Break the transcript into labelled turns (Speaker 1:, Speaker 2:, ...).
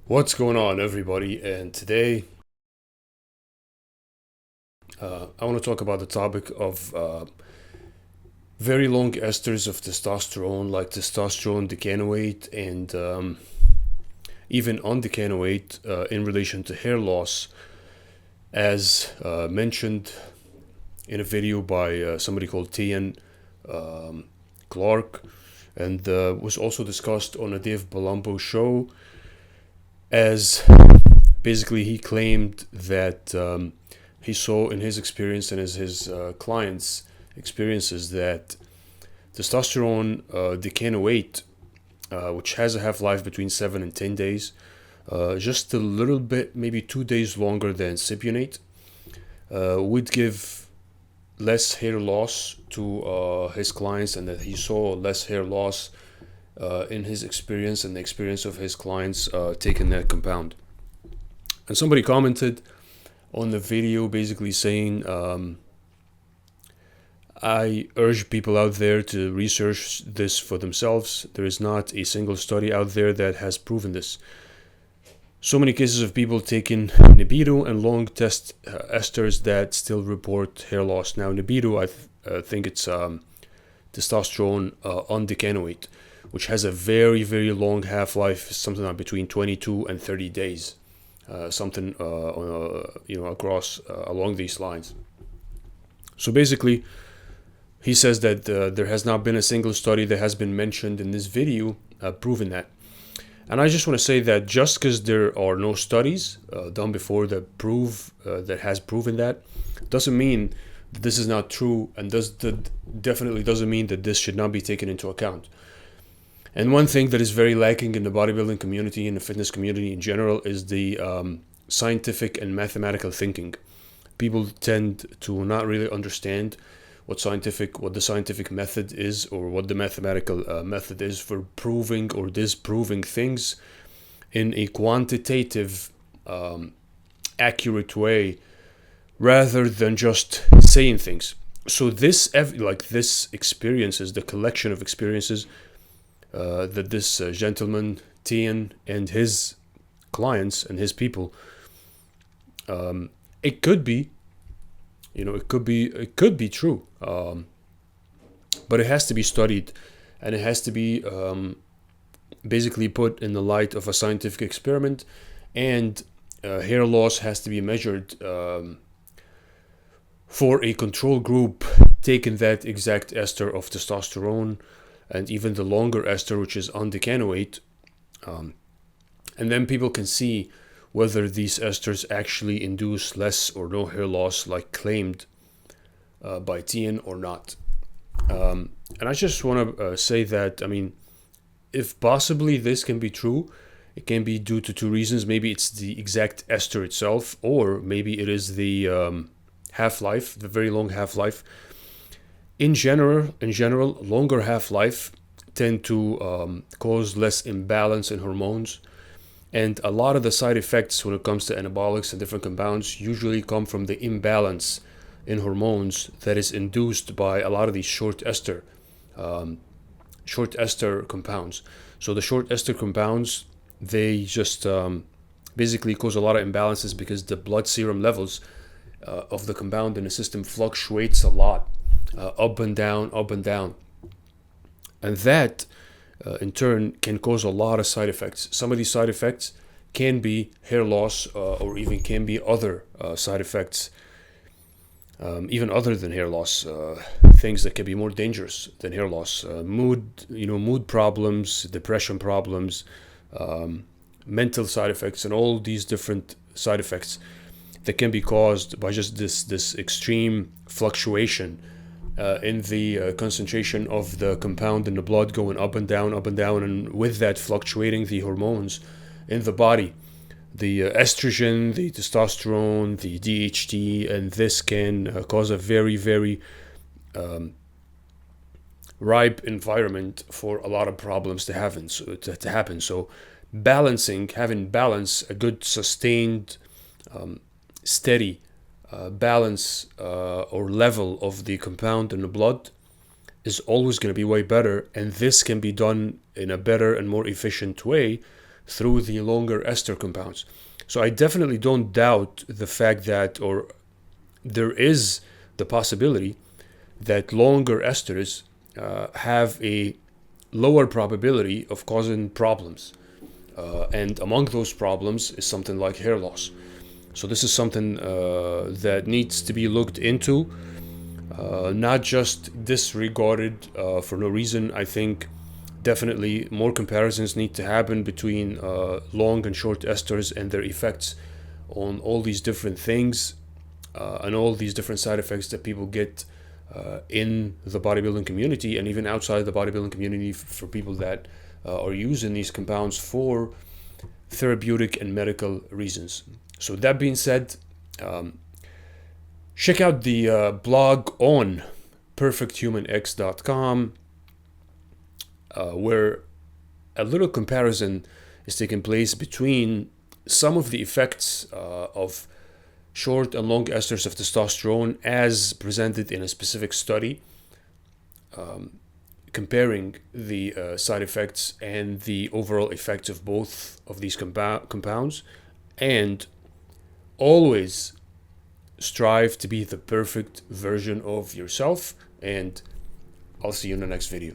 Speaker 1: What's going on, everybody? And today I want to talk about the topic of very long esters of testosterone, like testosterone decanoate and even undecanoate in relation to hair loss, as mentioned in a video by somebody called Taeian Clark, and was also discussed on a Dave Palumbo show, as basically he claimed that he saw in his experience and as his clients' experiences that testosterone decanoate, which has a half-life between 7 and 10 days, just a little bit, maybe 2 days longer than cypionate, would give less hair loss to his clients, and that he saw less hair loss in his experience and the experience of his clients taking that compound. And somebody commented on the video basically saying, I urge people out there to research this for themselves. There is not a single study out there that has proven this. So many cases of people taking Nibiru and long test esters that still report hair loss. Now, Nibiru, I think it's testosterone undecanoate, which has a very, very long half-life, something like between 22 and 30 days. Something across along these lines. So basically, he says that there has not been a single study that has been mentioned in this video proving that. And I just want to say that just because there are no studies done before that prove that has proven that, doesn't mean that this is not true, and definitely doesn't mean that this should not be taken into account. And one thing that is very lacking in the bodybuilding community and the fitness community in general is the scientific and mathematical thinking. People tend to not really understand what the scientific method is, or what the mathematical method is for proving or disproving things in a quantitative, accurate way, rather than just saying things. So this experiences, the collection of experiences that this gentleman Taeian and his clients and his people, it could be, it could be true, but it has to be studied, and it has to be basically put in the light of a scientific experiment, and hair loss has to be measured for a control group taking that exact ester of testosterone, and even the longer ester, which is undecanoate, and then people can see whether these esters actually induce less or no hair loss like claimed by Taeian or not. And I just want to say that, if possibly this can be true, it can be due to two reasons. Maybe it's the exact ester itself, or maybe it is the half-life, the very long half-life. In general, longer half-life tend to cause less imbalance in hormones, and a lot of the side effects when it comes to anabolics and different compounds usually come from the imbalance in hormones that is induced by a lot of these short ester compounds. So the short ester compounds, they just basically cause a lot of imbalances because the blood serum levels of the compound in the system fluctuates a lot. Up and down, and that in turn can cause a lot of side effects. Some of these side effects can be hair loss, or even can be other side effects, even other than hair loss, things that can be more dangerous than hair loss. Mood problems, depression problems, mental side effects, and all these different side effects that can be caused by just this extreme fluctuation in the concentration of the compound in the blood, going up and down, and with that fluctuating the hormones in the body, the estrogen, the testosterone, the DHT, and this can cause a very, very ripe environment for a lot of problems to happen. So having balance, a good sustained, steady balance or level of the compound in the blood is always going to be way better, and this can be done in a better and more efficient way through the longer ester compounds. So I definitely don't doubt the fact that, or there is the possibility that longer esters have a lower probability of causing problems. And among those problems is something like hair loss. So this is something that needs to be looked into, not just disregarded for no reason. I think definitely more comparisons need to happen between long and short esters and their effects on all these different things and all these different side effects that people get in the bodybuilding community and even outside the bodybuilding community for people that are using these compounds for therapeutic and medical reasons. So that being said, check out the blog on perfecthumanx.com where a little comparison is taking place between some of the effects of short and long esters of testosterone as presented in a specific study, comparing the side effects and the overall effects of both of these compounds, and always strive to be the perfect version of yourself. And I'll see you in the next video.